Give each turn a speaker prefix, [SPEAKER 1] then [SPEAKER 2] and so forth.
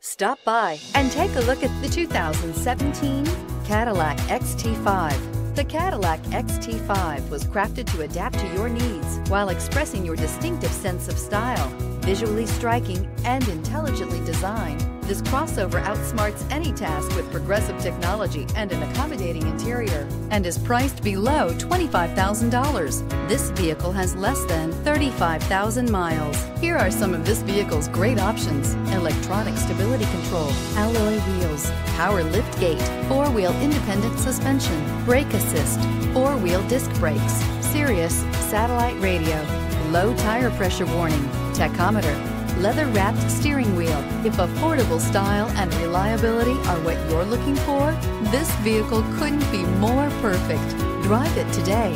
[SPEAKER 1] Stop by and take a look at the 2017 Cadillac XT5. The Cadillac XT5 was crafted to adapt to your needs while expressing your distinctive sense of style. Visually striking and intelligently designed, this crossover outsmarts any task with progressive technology and an accommodating interior, and is priced below $25,000. This vehicle has less than 35,000 miles. Here are some of this vehicle's great options: electronic stability control, alloy wheels, power lift gate, four-wheel independent suspension, brake assist, four-wheel disc brakes, Sirius satellite radio, low tire pressure warning, tachometer, leather-wrapped steering wheel. If affordable style and reliability are what you're looking for, this vehicle couldn't be more perfect. Drive it today.